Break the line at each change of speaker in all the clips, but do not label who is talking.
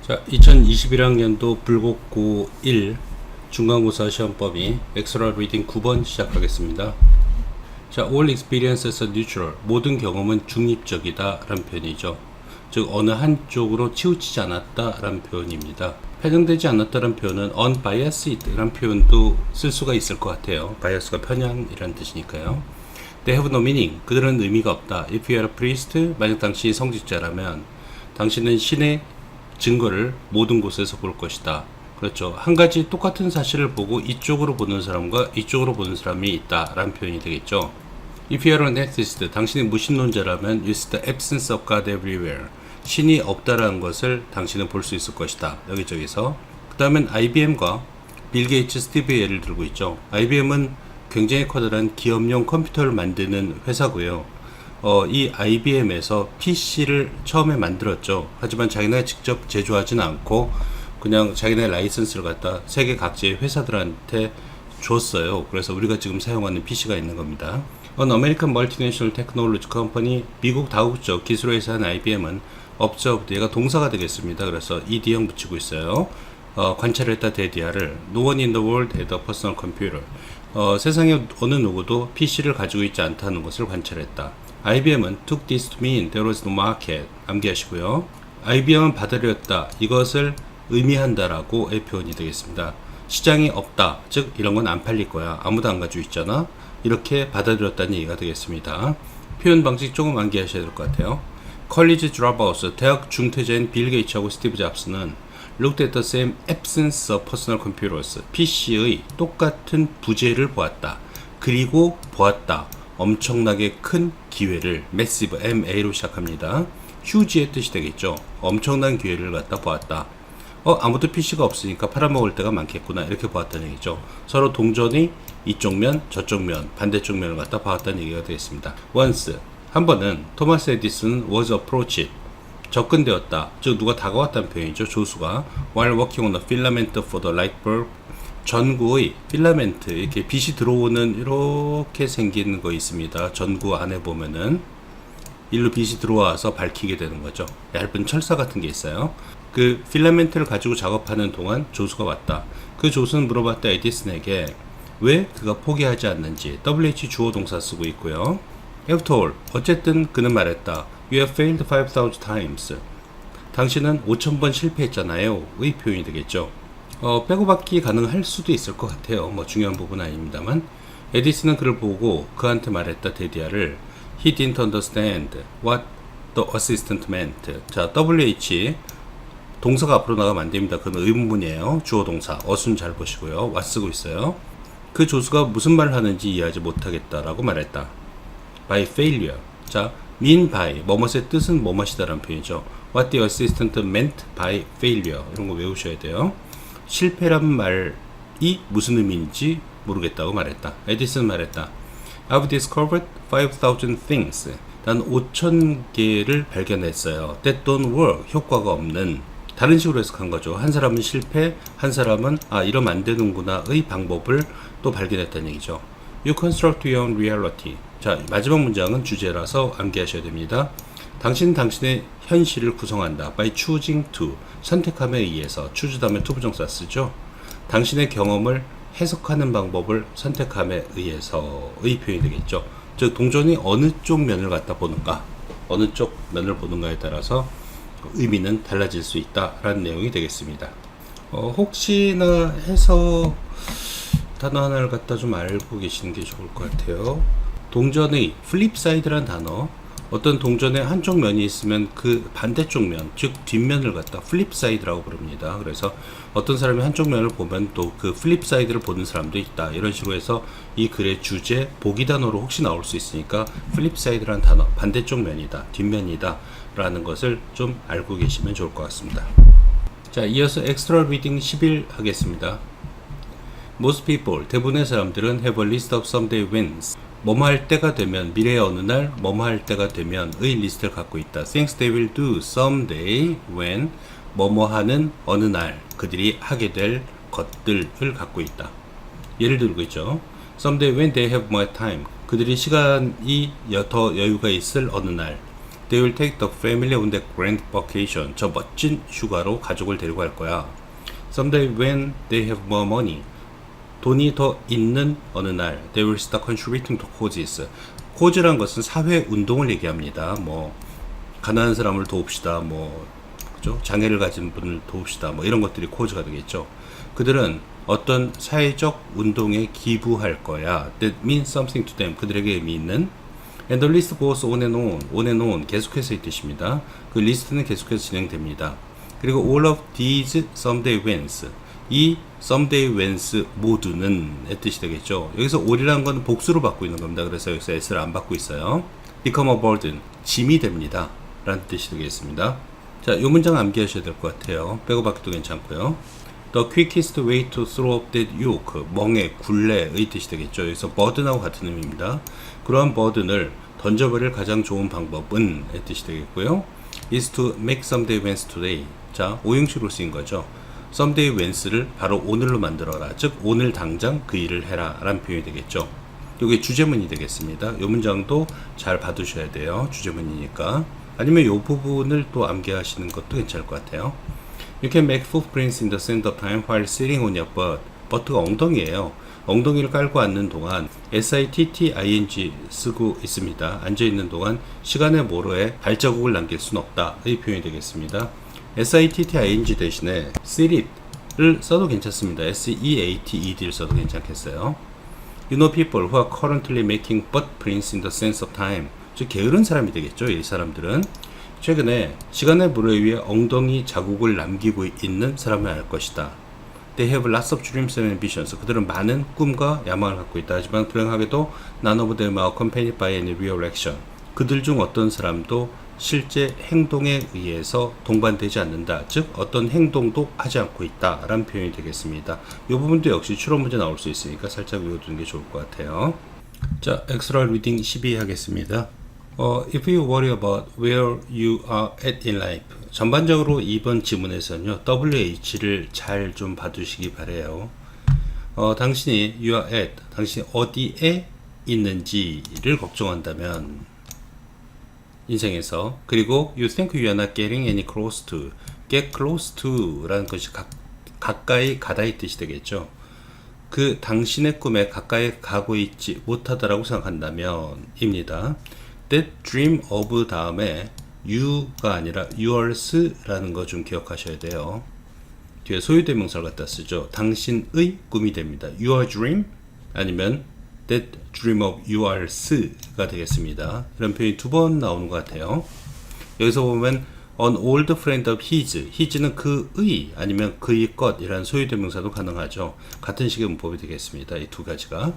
자, 2021학년도 불국고 1 중간고사 시험법이 엑스트라 리딩 9번 시작하겠습니다. 자, all experiences are neutral. 모든 경험은 중립적이다 라는 표현이죠. 즉 어느 한쪽으로 치우치지 않았다 라는 표현입니다. 편향되지 않았다 라는 표현은 unbiased 라는 표현도 쓸 수가 있을 것 같아요. bias가 편향이라는 뜻이니까요. They have no meaning. 그들은 의미가 없다. If you are a priest, 만약 당신이 성직자라면 당신은 신의 증거를 모든 곳에서 볼 것이다. 그렇죠. 한 가지 똑같은 사실을 보고 이쪽으로 보는 사람과 이쪽으로 보는 사람이 있다 라는 표현이 되겠죠. If you are an atheist, 당신이 무신론자라면 you see the absence of God everywhere. 신이 없다라는 것을 당신은 볼 수 있을 것이다. 여기저기서. 그 다음엔 IBM과 빌 게이츠, 스티브의 예를 들고 있죠. IBM은 굉장히 커다란 기업용 컴퓨터를 만드는 회사고요. 이 IBM에서 PC를 처음에 만들었죠. 하지만 자기네가 직접 제조하지는 않고 그냥 자기네 라이선스를 갖다 세계 각지의 회사들한테 줬어요. 그래서 우리가 지금 사용하는 PC가 있는 겁니다. American Multinational Technology Company, 미국 다국적 기술회사 한 IBM은 업적, 얘가 동사가 되겠습니다. 그래서 ED형 붙이고 있어요. 관찰했다 대디아를 No one in the world had a personal computer. 세상에 어느 누구도 PC를 가지고 있지 않다는 것을 관찰했다. IBM은 took this to mean there was no market. 암기하시고요. IBM은 받아들였다. 이것을 의미한다라고의 표현이 되겠습니다. 시장이 없다. 즉 이런 건 안 팔릴 거야. 아무도 안 가지고 있잖아. 이렇게 받아들였다는 얘기가 되겠습니다. 표현 방식 조금 암기하셔야 될 것 같아요. College dropouts, 대학 중퇴자인 빌 게이츠하고 스티브 잡스는 looked at the same absence of personal computers. PC의 똑같은 부재를 보았다. 그리고 보았다. 엄청나게 큰 기회를 massive, MA로 시작합니다. huge의 뜻이 되겠죠. 엄청난 기회를 갖다 보았다. 아무도 PC가 없으니까 팔아먹을 때가 많겠구나. 이렇게 보았다는 얘기죠. 서로 동전이 이쪽 면, 저쪽 면, 반대쪽 면을 갖다 보았다는 얘기가 되겠습니다. once, 한 번은 토마스 에디슨 was approached. 접근되었다. 즉 누가 다가왔다는 표현이죠. 조수가 while working on the filament for the light bulb. 전구의 필라멘트, 이렇게 빛이 들어오는 이렇게 생긴 거 있습니다. 전구 안에 보면은 일로 빛이 들어와서 밝히게 되는 거죠. 얇은 철사 같은 게 있어요. 그 필라멘트를 가지고 작업하는 동안 조수가 왔다. 그 조수는 물어봤다 에디슨에게 왜 그가 포기하지 않는지. WH 주어 동사 쓰고 있고요. After all, 어쨌든 그는 말했다. You have failed 5,000 times. 당신은 5,000번 실패했잖아요. 의 표현이 되겠죠. 빼고받기 가능할 수도 있을 것 같아요. 뭐 중요한 부분은 아닙니다만. 에디슨은 그를 보고 그한테 말했다. 데디아를 He didn't understand what the assistant meant. 자, WH 동사가 앞으로 나가면 안 됩니다. 그건 의문문이에요. 주어 동사. 어순 잘 보시고요. what 쓰고 있어요. 그 조수가 무슨 말을 하는지 이해하지 못하겠다라고 말했다. By failure. 자, mean by 뭐뭇의 뜻은 뭐뭇이다라는 표현이죠. What the assistant meant by failure. 이런 거 외우셔야 돼요. 실패란 말이 무슨 의미인지 모르겠다고 말했다. 에디슨 말했다. I've discovered 5,000 things. 난 5,000개를 발견했어요. That don't work. 효과가 없는. 다른 식으로 해석한 거죠. 한 사람은 실패, 한 사람은 이러면 안 되는구나의 방법을 또 발견했다는 얘기죠. You construct your own reality. 자, 마지막 문장은 주제라서 암기하셔야 됩니다. 당신은 당신의 현실을 구성한다. By choosing to. 선택함에 의해서. choose 다음에 to 부정사 쓰죠. 당신의 경험을 해석하는 방법을 선택함에 의해서의 표현이 되겠죠. 즉 동전이 어느 쪽 면을 갖다 보는가, 어느 쪽 면을 보는가에 따라서 의미는 달라질 수 있다라는 내용이 되겠습니다. 혹시나 해서 단어 하나를 갖다 좀 알고 계시는 게 좋을 것 같아요. 동전의 플립사이드라는 단어, 어떤 동전의 한쪽 면이 있으면 그 반대쪽 면, 즉 뒷면을 갖다 플립사이드라고 부릅니다. 그래서 어떤 사람이 한쪽 면을 보면 또 그 플립사이드를 보는 사람도 있다. 이런 식으로 해서 이 글의 주제, 보기 단어로 혹시 나올 수 있으니까 플립사이드라는 단어, 반대쪽 면이다, 뒷면이다 라는 것을 좀 알고 계시면 좋을 것 같습니다. 자, 이어서 엑스트라 리딩 11 하겠습니다. Most people, 대부분의 사람들은 have a list of someday wins. 뭐뭐 할 때가 되면, 미래의 어느 날 뭐뭐 할 때가 되면 의 리스트를 갖고 있다. Things they will do someday when 뭐뭐 하는 어느 날 그들이 하게 될 것들을 갖고 있다. 예를 들고 있죠. Someday when they have more time. 그들이 시간이 더 여유가 있을 어느 날. They will take the family on that grand vacation. 저 멋진 휴가로 가족을 데리고 갈 거야. Someday when they have more money. 돈이 더 있는 어느 날 they will start contributing to causes. cause란 것은 사회 운동을 얘기합니다. 뭐 가난한 사람을 도웁시다. 뭐 그죠? 장애를 가진 분을 도웁시다. 뭐 이런 것들이 cause가 되겠죠. 그들은 어떤 사회적 운동에 기부할 거야. That means something to them. 그들에게 의미 있는. And the list goes on and on. on and on. 계속해서 이 뜻입니다. 그 리스트는 계속해서 진행됩니다. 그리고 all of these someday whens. 이 someday whens 모두는 의 뜻이 되겠죠. 여기서 all이라는 건 복수로 받고 있는 겁니다. 그래서 여기서 s를 안 받고 있어요. become a burden. 짐이 됩니다. 라는 뜻이 되겠습니다. 자, 이 문장 암기하셔야 될 것 같아요. 빼고 받기도 괜찮고요. The quickest way to throw up that yoke. 멍에, 굴레의 뜻이 되겠죠. 여기서 burden하고 같은 의미입니다. 그러한 버든을 던져버릴 가장 좋은 방법은 의 뜻이 되겠고요. is to make someday whens today. 자, 오형식으로 쓰인 거죠. someday whens를 바로 오늘로 만들어라. 즉 오늘 당장 그 일을 해라 라는 표현이 되겠죠. 이게 주제문이 되겠습니다. 이 문장도 잘 봐두셔야 돼요. 주제문이니까. 아니면 이 부분을 또 암기하시는 것도 괜찮을 것 같아요. You can make footprints in the sand of time while sitting on your butt. butt가 엉덩이에요. 엉덩이를 깔고 앉는 동안 sitting 쓰고 있습니다. 앉아있는 동안 시간의 모래에 발자국을 남길 수는 없다. 이 표현이 되겠습니다. sitting 대신에 seat을 써도 괜찮습니다. seated를 써도 괜찮겠어요. You know people who are currently making butt prints in the sands of time. 즉 게으른 사람이 되겠죠. 이 사람들은 최근에 시간의 모래 위에 엉덩이 자국을 남기고 있는 사람을 알 것이다. They have lots of dreams and ambitions. 그들은 많은 꿈과 야망을 갖고 있다. 하지만 불행하게도 none of them are accompanied by any real action. 그들 중 어떤 사람도 실제 행동에 의해서 동반되지 않는다. 즉 어떤 행동도 하지 않고 있다. 라는 표현이 되겠습니다. 이 부분도 역시 추론 문제 나올 수 있으니까 살짝 외워두는 게 좋을 것 같아요. 자, 엑스트라 리딩 12 하겠습니다. If you worry about where you are at in life. 전반적으로 이번 지문에서는요, WH를 잘 좀 봐두시기 바래요. 당신이 you are at, 당신이 어디에 있는지를 걱정한다면 인생에서, 그리고 you think you are not getting any close to, get close to 라는 것이 가까이 가다 이 뜻이 되겠죠. 그 당신의 꿈에 가까이 가고 있지 못하다라고 생각한다면 입니다. That dream of 다음에 you가 아니라 yours라는 거 좀 기억하셔야 돼요. 뒤에 소유대명사를 갖다 쓰죠. 당신의 꿈이 됩니다. Your dream 아니면 that dream of yours가 되겠습니다. 이런 표현이 두 번 나오는 것 같아요. 여기서 보면 an old friend of his는 그의 아니면 그의 것이라는 소유대명사도 가능하죠. 같은 식의 문법이 되겠습니다. 이 두 가지가.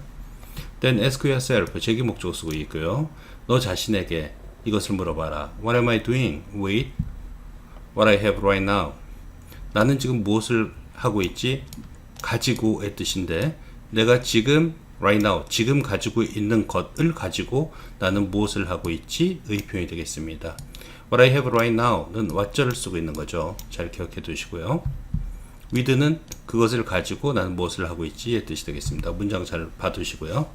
Then ask yourself, 제기 목적어 쓰고 있고요. 너 자신에게 이것을 물어봐라. What am I doing with what I have right now? 나는 지금 무엇을 하고 있지? 가지고의 뜻인데 내가 지금 right now, 지금 가지고 있는 것을 가지고 나는 무엇을 하고 있지? 의 표현이 되겠습니다. What I have right now는 what절을 쓰고 있는 거죠. 잘 기억해 두시고요. with는 그것을 가지고 나는 무엇을 하고 있지의 뜻이 되겠습니다. 문장 잘 봐두시고요.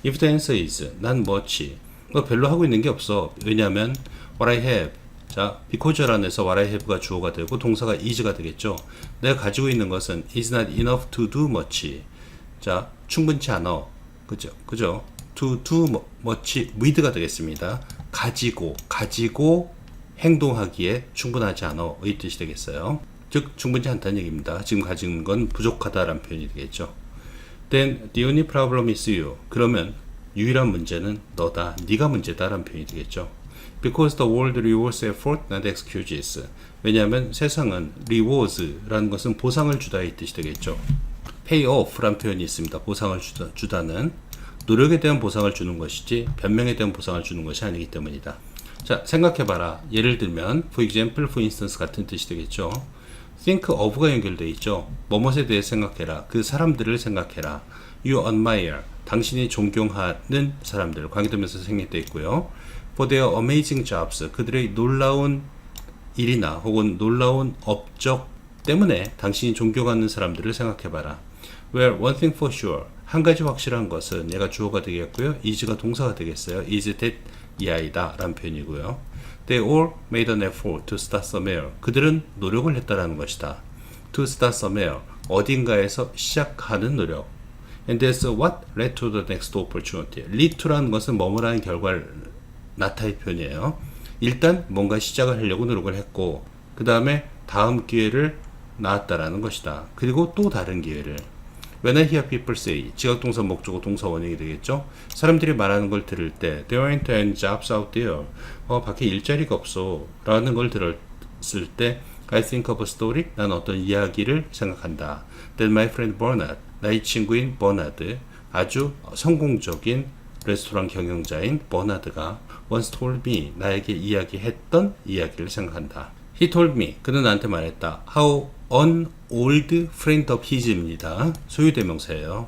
If the answer is 난 뭐지? 너 별로 하고 있는 게 없어. 왜냐하면 what I have 자, because 안에서 what I have가 주어가 되고 동사가 is가 되겠죠. 내가 가지고 있는 것은 is not enough to do much. 자, 충분치 않아. 그죠? to do much with가 되겠습니다. 가지고 행동하기에 충분하지 않아. 의 뜻이 되겠어요. 즉 충분치 않다는 얘기입니다. 지금 가진 건 부족하다라는 표현이 되겠죠. Then the only problem is you. 그러면 유일한 문제는 너다. 네가 문제다라는 표현이 되겠죠. Because the world rewards effort, not excuses. 왜냐하면 세상은 rewards라는 것은 보상을 주다 이 뜻이 되겠죠. pay off라는 표현이 있습니다. 보상을 주다는 노력에 대한 보상을 주는 것이지 변명에 대한 보상을 주는 것이 아니기 때문이다. 자, 생각해봐라. 예를 들면 for example, for instance 같은 뜻이 되겠죠. think of가 연결되어 있죠. 뭐뭇에 대해 생각해라. 그 사람들을 생각해라. you admire. 당신이 존경하는 사람들. 관계되면서 생략되어 있고요. for their amazing jobs. 그들의 놀라운 일이나 혹은 놀라운 업적 때문에 당신이 존경하는 사람들을 생각해봐라. Well, one thing for sure. 한 가지 확실한 것은 얘가 주어가 되겠고요. is가 동사가 되겠어요. is that 이 아이다 라는 표현이고요. They all made an effort to start somewhere. 그들은 노력을 했다라는 것이다. To start somewhere. 어딘가에서 시작하는 노력. And that's what led to the next opportunity. lead to라는 것은 뭐뭐라는 결과를 나타낼 표현이에요. 일단 뭔가 시작을 하려고 노력을 했고 그 다음에 다음 기회를 낳았다라는 것이다. 그리고 또 다른 기회를. When I hear people say, 지각동사 목적어 동사 원형이 되겠죠. 사람들이 말하는 걸 들을 때 There aren't any jobs out there. 밖에 일자리가 없어 라는 걸 들었을 때 I think of a story. 난 어떤 이야기를 생각한다. That my friend Bernard, 나의 친구인 버나드, 아주 성공적인 레스토랑 경영자인 버나드가 once told me, 나에게 이야기했던 이야기를 생각한다. He told me, 그는 나한테 말했다. How an old friend of his입니다. 소유대명사예요.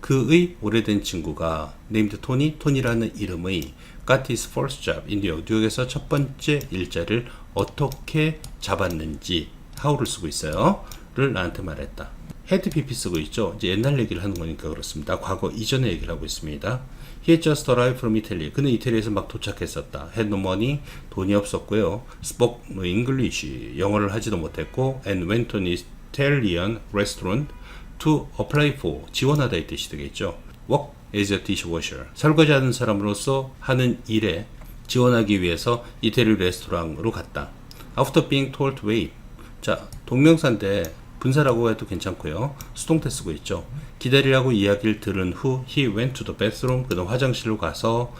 그의 오래된 친구가 named Tony, 토니라는 이름의 got his first job in New York, 뉴욕에서 첫 번째 일자리를 어떻게 잡았는지 how를 쓰고 있어요. 를 나한테 말했다. had pp 쓰고 있죠. 이제 옛날 얘기를 하는 거니까 그렇습니다. 과거 이전의 얘기를 하고 있습니다. He had just arrived from Italy. 그는 이태리에서 막 도착했었다. Had no money. 돈이 없었고요. Spoke no English. 영어를 하지도 못했고 and went to an Italian restaurant to apply for. 지원하다 이 뜻이 되겠죠. Work as a dishwasher. 설거지하는 사람으로서 하는 일에 지원하기 위해서 이태리 레스토랑으로 갔다. After being told to wait. 자, 동명사인데 분사라고 해도 괜찮고요. 수동태 쓰고 있죠. 기다리라고 이야기를 들은 후 he went to the bathroom. 그는 화장실로 가서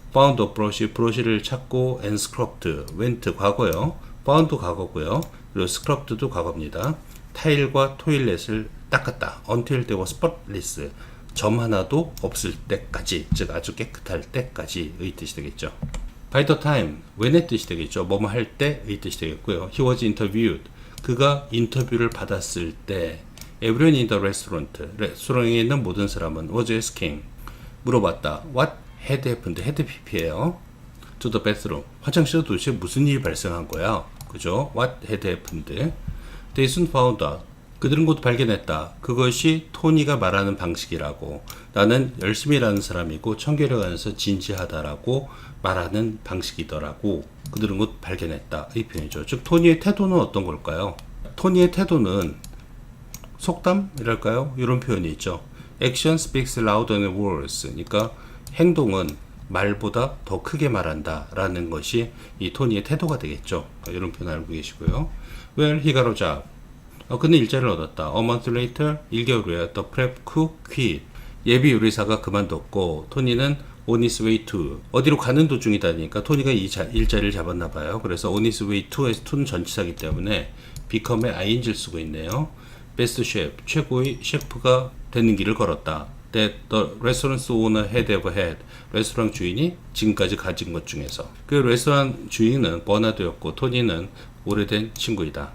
found a brush. 브러쉬를 찾고 and scrubbed. went 과거요. found 과거고요. 그리고 scrubbed도 과거입니다. 타일과 토일렛을 닦았다. until there was spotless. 점 하나도 없을 때까지, 즉 아주 깨끗할 때까지의 뜻이 되겠죠. By the time, when의 뜻이 되겠죠. 뭐뭐 할 때의 뜻이 되겠고요. He was interviewed. 그가 인터뷰를 받았을 때 Everyone in the restaurant, 레스토랑에 있는 모든 사람은 was asking, 물어봤다. What had happened? had pp예요. To the bathroom, 화장실에 도대체 무슨 일이 발생한 거야? 그죠? What had happened? They soon found out, 그들은 곧 발견했다. 그것이 토니가 말하는 방식이라고. 나는 열심히 일하는 사람이고 청결해가면서 진지하다라고 말하는 방식이더라고. 그들은 곧 발견했다. 이 표현이죠. 즉 토니의 태도는 어떤 걸까요? 토니의 태도는 속담이랄까요? 이런 표현이 있죠. Action speaks louder than words. 그러니까 행동은 말보다 더 크게 말한다 라는 것이 이 토니의 태도가 되겠죠. 이런 표현 알고 계시고요. Well, he got a job. 그는 일자리를 얻었다. A month later, 1개월 후에 the prep cook quit. 예비 요리사가 그만뒀고 토니는 on his way to, 어디로 가는 도중이다니까 토니가 이 일자리를 잡았나 봐요. 그래서 on his way to에서 to는 전치사이기 때문에 become에 ing를 쓰고 있네요. best chef, 최고의 셰프가 되는 길을 걸었다. That the restaurant's owner had ever had. 레스토랑 주인이 지금까지 가진 것 중에서. 그 레스토랑 주인은 버나드였고 토니는 오래된 친구이다.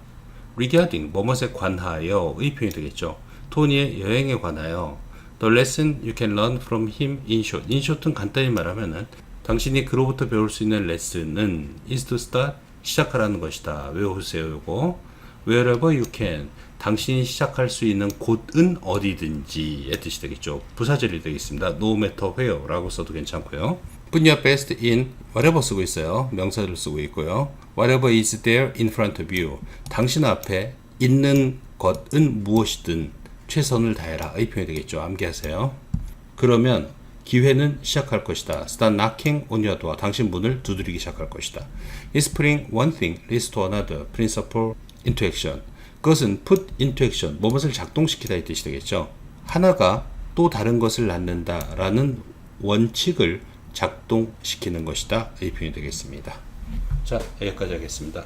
Regarding, 뭐뭇에 관하여 의 표현이 되겠죠. 토니의 여행에 관하여 The lesson you can learn from him in short. In short은 간단히 말하면은 당신이 그로부터 배울 수 있는 레슨은 is to start, 시작하라는 것이다. 외우세요 요거. Wherever you can, 당신이 시작할 수 있는 곳은 어디든지의 뜻이 되겠죠. 부사절이 되겠습니다. No matter where 라고 써도 괜찮고요. Put your best in whatever 쓰고 있어요. 명사를 쓰고 있고요. Whatever is there in front of you. 당신 앞에 있는 것은 무엇이든 최선을 다해라. 이 표현이 되겠죠. 암기하세요. 그러면 기회는 시작할 것이다. Start knocking on your door. 당신 문을 두드리기 시작할 것이다. Is putting one thing leads to another principle into action. 그것은 put into action. 무엇을 작동시키다 이 뜻이 되겠죠. 하나가 또 다른 것을 낳는다 라는 원칙을 작동시키는 것이다. 이 표현이 되겠습니다. 자, 여기까지 하겠습니다.